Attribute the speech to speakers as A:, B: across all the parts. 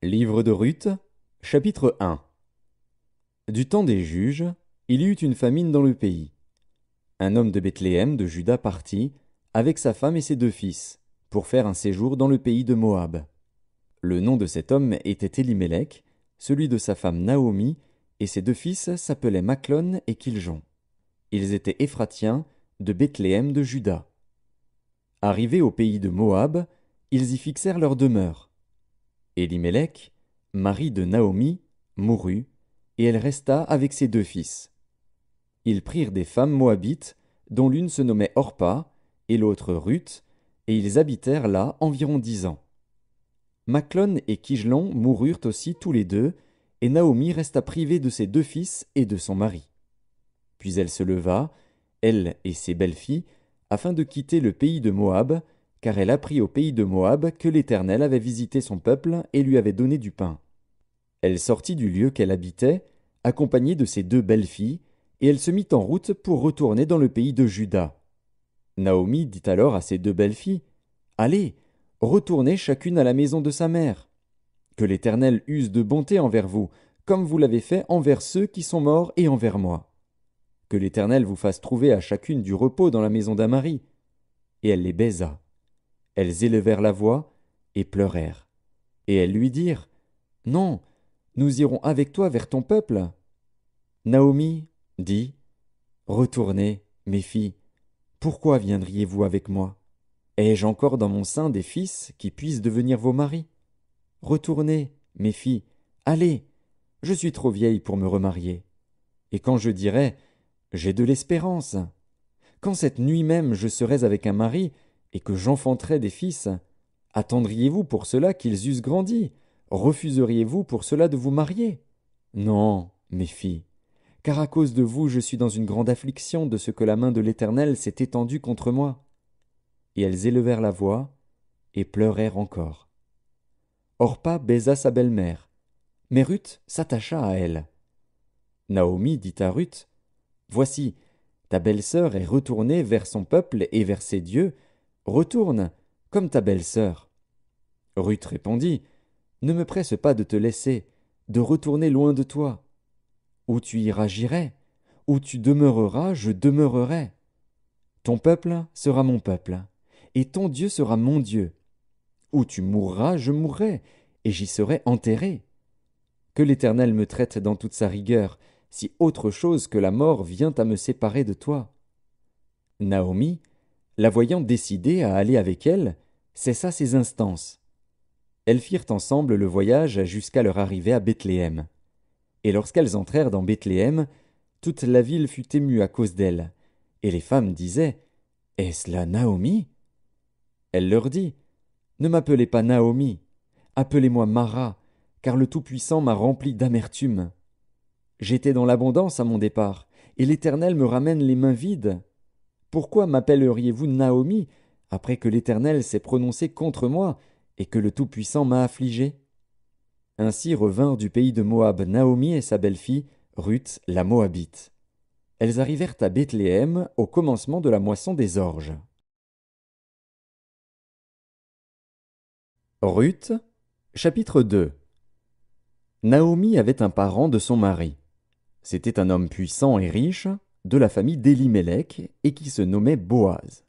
A: Livre de Ruth, chapitre 1. Du temps des juges, il y eut une famine dans le pays. Un homme de Bethléem de Juda partit, avec sa femme et ses 2 fils, pour faire un séjour dans le pays de Moab. Le nom de cet homme était Élimélec, celui de sa femme Naomi, et ses 2 fils s'appelaient Machlon et Kiljon. Ils étaient Éphratiens, de Bethléem de Juda. Arrivés au pays de Moab, ils y fixèrent leur demeure. Élimélec, mari de Naomi, mourut, et elle resta avec ses 2 fils. Ils prirent des femmes moabites, dont l'une se nommait Orpa, et l'autre Ruth, et ils habitèrent là environ 10 ans. Machlon et Kijlon moururent aussi tous les deux, et Naomi resta privée de ses 2 fils et de son mari. Puis elle se leva, elle et ses belles-filles, afin de quitter le pays de Moab, car elle apprit au pays de Moab que l'Éternel avait visité son peuple et lui avait donné du pain. Elle sortit du lieu qu'elle habitait, accompagnée de ses 2 belles-filles, et elle se mit en route pour retourner dans le pays de Juda. Naomi dit alors à ses 2 belles-filles, « Allez, retournez chacune à la maison de sa mère. Que l'Éternel use de bonté envers vous, comme vous l'avez fait envers ceux qui sont morts et envers moi. Que l'Éternel vous fasse trouver à chacune du repos dans la maison d'un mari. » Et elle les baisa. Elles élevèrent la voix et pleurèrent. Et elles lui dirent, « Non, nous irons avec toi vers ton peuple. » Naomi dit, « Retournez, mes filles, pourquoi viendriez-vous avec moi? Ai-je encore dans mon sein des fils qui puissent devenir vos maris? Retournez, mes filles, allez, je suis trop vieille pour me remarier. Et quand je dirai, j'ai de l'espérance, quand cette nuit même je serais avec un mari et que j'enfanterai des fils, attendriez-vous pour cela qu'ils eussent grandi? Refuseriez-vous pour cela de vous marier? Non, mes filles, car à cause de vous je suis dans une grande affliction de ce que la main de l'Éternel s'est étendue contre moi. Et elles élevèrent la voix et pleurèrent encore. Orpa baisa sa belle-mère, mais Ruth s'attacha à elle. Naomi dit à Ruth, « Voici, ta belle-sœur est retournée vers son peuple et vers ses dieux. Retourne, comme ta belle-sœur. » Ruth répondit, « Ne me presse pas de te laisser, de retourner loin de toi. Où tu iras, j'irai. Où tu demeureras, je demeurerai. Ton peuple sera mon peuple, et ton Dieu sera mon Dieu. Où tu mourras, je mourrai, et j'y serai enterré. Que l'Éternel me traite dans toute sa rigueur, si autre chose que la mort vient à me séparer de toi. » Naomi, la voyant décidée à aller avec elle, cessa ses instances. Elles firent ensemble le voyage jusqu'à leur arrivée à Bethléem. Et lorsqu'elles entrèrent dans Bethléem, toute la ville fut émue à cause d'elles, et les femmes disaient, « Est-ce là Naomi? » Elle leur dit, « Ne m'appelez pas Naomi, appelez-moi Mara, car le Tout-Puissant m'a rempli d'amertume. J'étais dans l'abondance à mon départ, et l'Éternel me ramène les mains vides. Pourquoi m'appelleriez-vous Naomi, après que l'Éternel s'est prononcé contre moi, et que le Tout-Puissant m'a affligé? » Ainsi revinrent du pays de Moab Naomi et sa belle-fille, Ruth la Moabite. Elles arrivèrent à Bethléem au commencement de la moisson des orges. Ruth, chapitre 2. Naomi avait un parent de son mari. C'était un homme puissant et riche, de la famille d'Élimélec, et qui se nommait Boaz.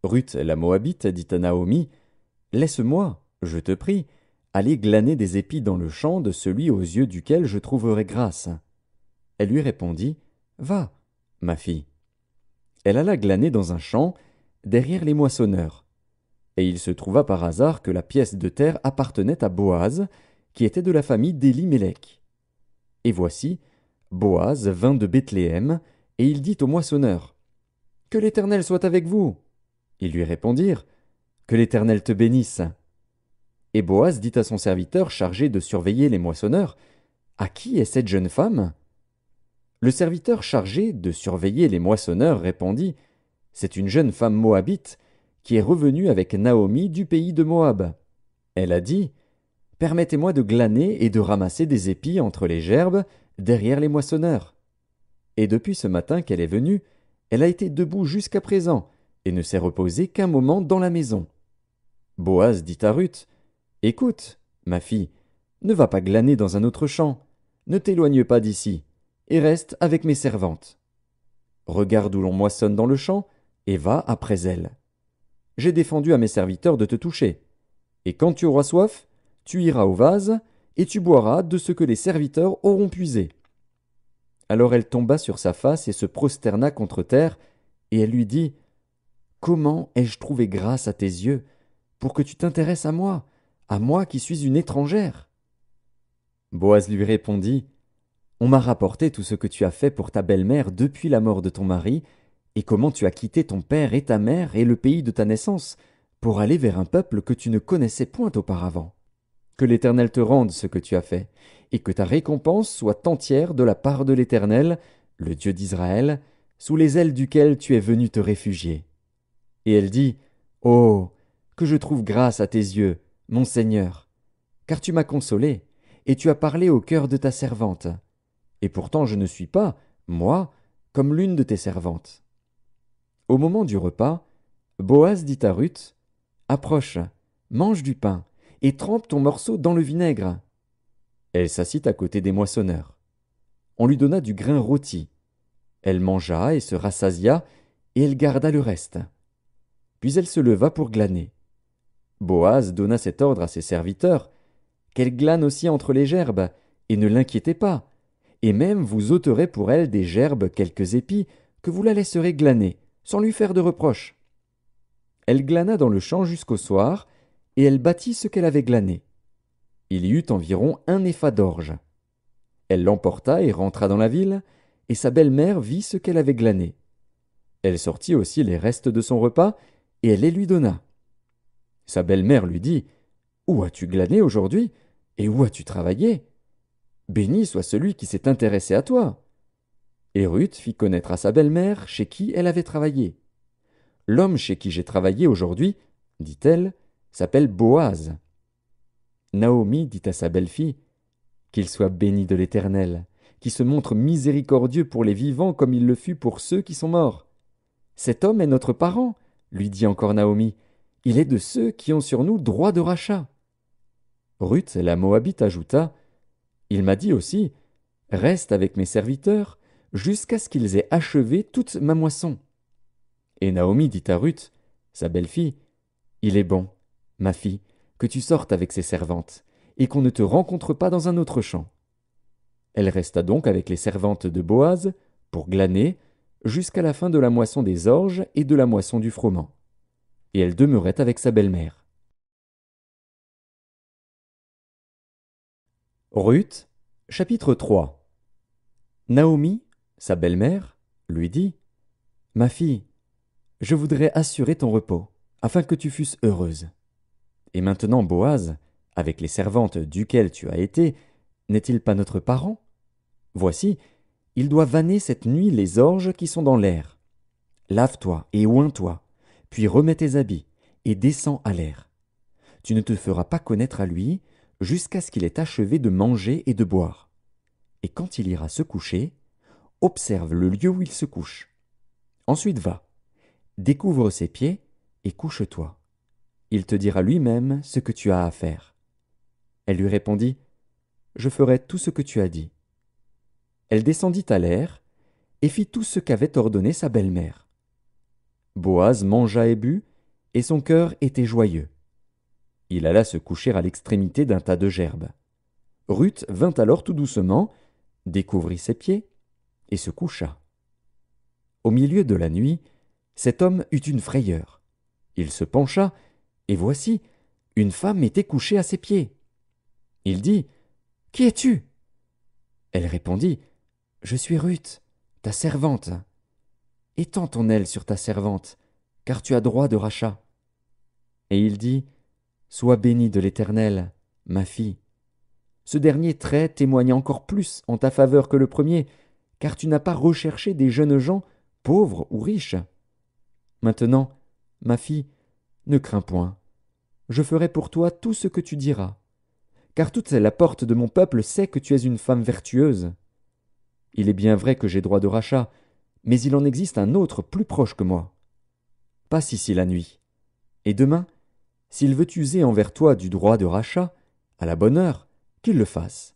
A: Ruth la Moabite dit à Naomi, « Laisse-moi, je te prie, aller glaner des épis dans le champ de celui aux yeux duquel je trouverai grâce. » Elle lui répondit, « Va, ma fille. » Elle alla glaner dans un champ, derrière les moissonneurs. Et il se trouva par hasard que la pièce de terre appartenait à Boaz, qui était de la famille d'Élimélec. Et voici, Boaz vint de Bethléem, et il dit aux moissonneurs, « Que l'Éternel soit avec vous. » Ils lui répondirent, « Que l'Éternel te bénisse. » Et Boaz dit à son serviteur chargé de surveiller les moissonneurs, « À qui est cette jeune femme? » Le serviteur chargé de surveiller les moissonneurs répondit, « C'est une jeune femme moabite qui est revenue avec Naomi du pays de Moab. Elle a dit, « Permettez-moi de glaner et de ramasser des épis entre les gerbes derrière les moissonneurs. » Et depuis ce matin qu'elle est venue, elle a été debout jusqu'à présent et ne s'est reposée qu'un moment dans la maison. Boaz dit à Ruth, « Écoute, ma fille, Ne va pas glaner dans un autre champ, ne t'éloigne pas d'ici, et reste avec mes servantes. Regarde où l'on moissonne dans le champ, et va après elles. J'ai défendu à mes serviteurs de te toucher. Et quand tu auras soif, tu iras au vase, et tu boiras de ce que les serviteurs auront puisé. Alors elle tomba sur sa face et se prosterna contre terre, et elle lui dit, Comment ai-je trouvé grâce à tes yeux, pour que tu t'intéresses à moi qui suis une étrangère? Boaz lui répondit, On m'a rapporté tout ce que tu as fait pour ta belle-mère depuis la mort de ton mari, et comment tu as quitté ton père et ta mère et le pays de ta naissance, pour aller vers un peuple que tu ne connaissais point auparavant. Que l'Éternel te rende ce que tu as fait, et que ta récompense soit entière de la part de l'Éternel, le Dieu d'Israël, sous les ailes duquel tu es venu te réfugier. Et elle dit, Oh, que je trouve grâce à tes yeux, mon Seigneur, car tu m'as consolé, et tu as parlé au cœur de ta servante. Et pourtant je ne suis pas, moi, comme l'une de tes servantes. Au moment du repas, Boaz dit à Ruth, Approche, mange du pain, et trempe ton morceau dans le vinaigre. Elle s'assit à côté des moissonneurs. On lui donna du grain rôti. Elle mangea et se rassasia, et elle garda le reste. Puis elle se leva pour glaner. Boaz donna cet ordre à ses serviteurs, qu'elle glane aussi entre les gerbes, et ne l'inquiétez pas, et même vous ôterez pour elle des gerbes quelques épis, que vous la laisserez glaner, sans lui faire de reproche. Elle glana dans le champ jusqu'au soir, et elle bâtit ce qu'elle avait glané. Il y eut environ 1 épha d'orge. Elle l'emporta et rentra dans la ville, et sa belle-mère vit ce qu'elle avait glané. Elle sortit aussi les restes de son repas, et elle les lui donna. Sa belle-mère lui dit, Où as-tu glané aujourd'hui, et où as-tu travaillé? Béni soit celui qui s'est intéressé à toi. Et Ruth fit connaître à sa belle-mère chez qui elle avait travaillé. L'homme chez qui j'ai travaillé aujourd'hui, dit-elle, s'appelle Boaz. Naomi dit à sa belle-fille, Qu'il soit béni de l'Éternel, qui se montre miséricordieux pour les vivants comme il le fut pour ceux qui sont morts. Cet homme est notre parent, lui dit encore Naomi, il est de ceux qui ont sur nous droit de rachat. Ruth, la Moabite, ajouta, Il m'a dit aussi, Reste avec mes serviteurs, jusqu'à ce qu'ils aient achevé toute ma moisson. Et Naomi dit à Ruth, sa belle-fille, Il est bon, ma fille, que tu sortes avec ses servantes, et qu'on ne te rencontre pas dans un autre champ. Elle resta donc avec les servantes de Boaz, pour glaner, jusqu'à la fin de la moisson des orges et de la moisson du froment. Et elle demeurait avec sa belle-mère. Ruth, chapitre 3. Naomi, sa belle-mère, lui dit, Ma fille, je voudrais assurer ton repos, afin que tu fusses heureuse. Et maintenant Boaz, avec les servantes duquel tu as été, n'est-il pas notre parent? Voici, il doit vanner cette nuit les orges qui sont dans l'air. Lave-toi et oins-toi, puis remets tes habits, et descends à l'air. Tu ne te feras pas connaître à lui, jusqu'à ce qu'il ait achevé de manger et de boire. Et quand il ira se coucher, observe le lieu où il se couche. Ensuite va, découvre ses pieds, et couche-toi. Il te dira lui-même ce que tu as à faire. Elle lui répondit, Je ferai tout ce que tu as dit. Elle descendit à l'air, et fit tout ce qu'avait ordonné sa belle-mère. Boaz mangea et but, et son cœur était joyeux. Il alla se coucher à l'extrémité d'un tas de gerbes. Ruth vint alors tout doucement, découvrit ses pieds, et se coucha. Au milieu de la nuit, cet homme eut une frayeur. Il se pencha, et voici, une femme était couchée à ses pieds. Il dit, « Qui es-tu » Elle répondit, « Je suis Ruth, ta servante. Étends ton aile sur ta servante, car tu as droit de rachat. » Et il dit, « Sois bénie de l'Éternel, ma fille. Ce dernier trait témoigne encore plus en ta faveur que le premier, car tu n'as pas recherché des jeunes gens, pauvres ou riches. Maintenant, ma fille, ne crains point. Je ferai pour toi tout ce que tu diras, car toute la porte de mon peuple sait que tu es une femme vertueuse. Il est bien vrai que j'ai droit de rachat, mais il en existe un autre plus proche que moi. Passe ici la nuit, et demain, s'il veut user envers toi du droit de rachat, à la bonne heure, qu'il le fasse.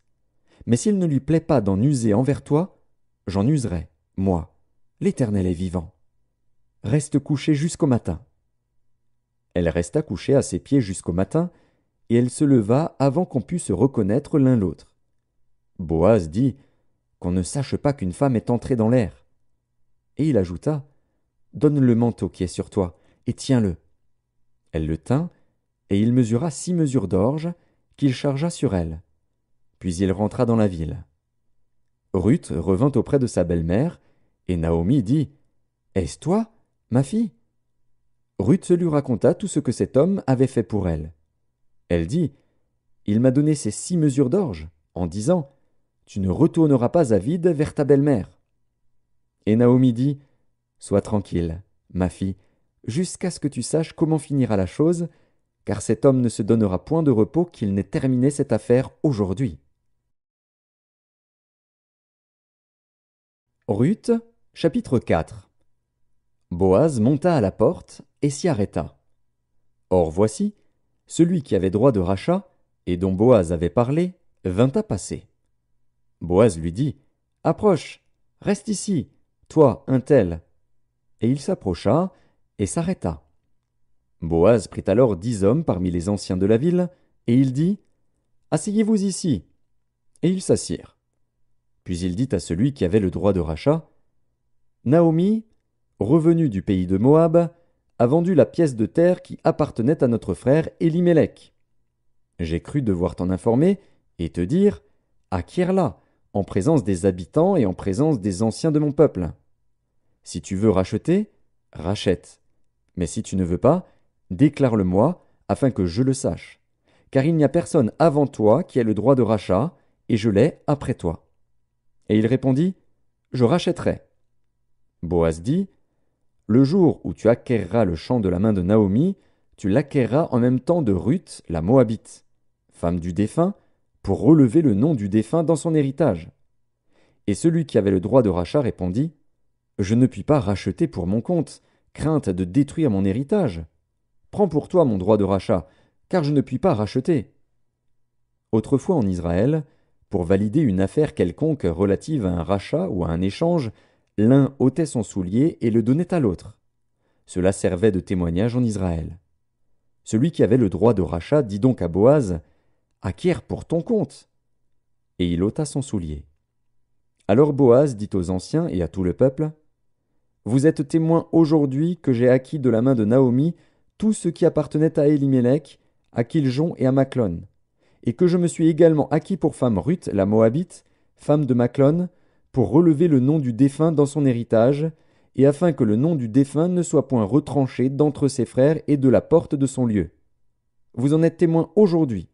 A: Mais s'il ne lui plaît pas d'en user envers toi, j'en userai, moi. L'Éternel est vivant. Reste couchée jusqu'au matin. Elle resta couchée à ses pieds jusqu'au matin, et elle se leva avant qu'on pût se reconnaître l'un l'autre. Boaz dit, qu'on ne sache pas qu'une femme est entrée dans l'air. Et il ajouta, donne le manteau qui est sur toi, et tiens-le. Elle le tint, et il mesura 6 mesures d'orge, qu'il chargea sur elle. Puis il rentra dans la ville. Ruth revint auprès de sa belle-mère, et Naomi dit, est-ce toi, ma fille? Ruth lui raconta tout ce que cet homme avait fait pour elle. Elle dit, il m'a donné ces 6 mesures d'orge, en disant, tu ne retourneras pas à vide vers ta belle-mère. Et Naomi dit, sois tranquille, ma fille, jusqu'à ce que tu saches comment finira la chose, car cet homme ne se donnera point de repos qu'il n'ait terminé cette affaire aujourd'hui. Ruth, chapitre 4. Boaz monta à la porte et s'y arrêta. Or voici, celui qui avait droit de rachat, et dont Boaz avait parlé, vint à passer. Boaz lui dit, approche, reste ici, toi, un tel. Et il s'approcha et s'arrêta. Boaz prit alors 10 hommes parmi les anciens de la ville, et il dit, asseyez-vous ici. Et ils s'assirent. Puis il dit à celui qui avait le droit de rachat, Naomi, revenue du pays de Moab, a vendu la pièce de terre qui appartenait à notre frère Élimélec. J'ai cru devoir t'en informer et te dire, acquiers-la, en présence des habitants et en présence des anciens de mon peuple. Si tu veux racheter, rachète. Mais si tu ne veux pas, déclare-le-moi, afin que je le sache. Car il n'y a personne avant toi qui ait le droit de rachat, et je l'ai après toi. Et il répondit, je rachèterai. Boaz dit, le jour où tu acquerras le champ de la main de Naomi, tu l'acquerras en même temps de Ruth, la Moabite, femme du défunt, pour relever le nom du défunt dans son héritage. Et celui qui avait le droit de rachat répondit, je ne puis pas racheter pour mon compte, crainte de détruire mon héritage. Prends pour toi mon droit de rachat, car je ne puis pas racheter. Autrefois en Israël, pour valider une affaire quelconque relative à un rachat ou à un échange, l'un ôtait son soulier et le donnait à l'autre. Cela servait de témoignage en Israël. Celui qui avait le droit de rachat dit donc à Boaz, acquiers pour ton compte. Et il ôta son soulier. Alors Boaz dit aux anciens et à tout le peuple, vous êtes témoins aujourd'hui que j'ai acquis de la main de Naomi tout ce qui appartenait à Élimélec, à Kiljon et à Maclon, et que je me suis également acquis pour femme Ruth la Moabite, femme de Maclon, pour relever le nom du défunt dans son héritage, et afin que le nom du défunt ne soit point retranché d'entre ses frères et de la porte de son lieu. Vous en êtes témoins aujourd'hui.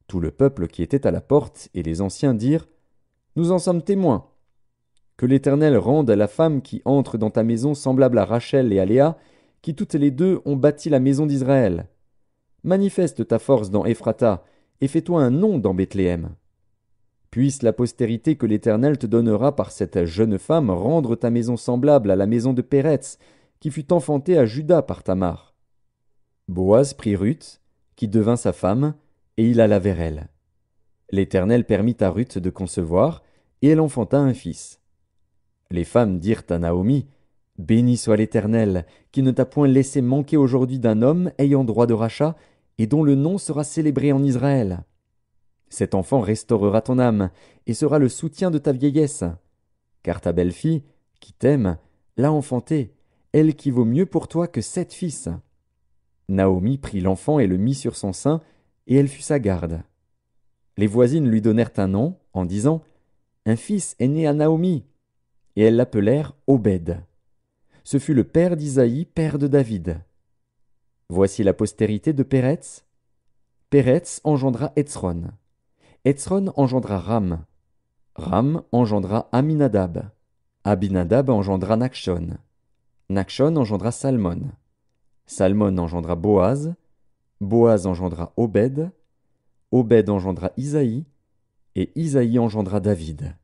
A: Tout le peuple qui était à la porte et les anciens dirent, nous en sommes témoins. Que l'Éternel rende à la femme qui entre dans ta maison semblable à Rachel et à Léa, qui toutes les deux ont bâti la maison d'Israël. Manifeste ta force dans Ephrata, et fais-toi un nom dans Bethléem. Puisse la postérité que l'Éternel te donnera par cette jeune femme rendre ta maison semblable à la maison de Péretz, qui fut enfantée à Juda par Tamar. Boaz prit Ruth, qui devint sa femme, et il alla vers elle. L'Éternel permit à Ruth de concevoir, et elle enfanta un fils. Les femmes dirent à Naomi, « Béni soit l'Éternel, qui ne t'a point laissé manquer aujourd'hui d'un homme ayant droit de rachat, et dont le nom sera célébré en Israël. Cet enfant restaurera ton âme, et sera le soutien de ta vieillesse. Car ta belle-fille, qui t'aime, l'a enfanté, elle qui vaut mieux pour toi que 7 fils. » Naomi prit l'enfant et le mit sur son sein, et elle fut sa garde. Les voisines lui donnèrent un nom, en disant, « Un fils est né à Naomi. » Et elles l'appelèrent Obed. Ce fut le père d'Isaïe, père de David. Voici la postérité de Péretz. Péretz engendra Hetzron. Hetzron engendra Ram. Ram engendra Aminadab. Abinadab engendra Nachshon. Nachshon engendra Salmon. Salmon engendra Boaz. Boaz engendra Obed. Obed engendra Isaïe. Et Isaïe engendra David.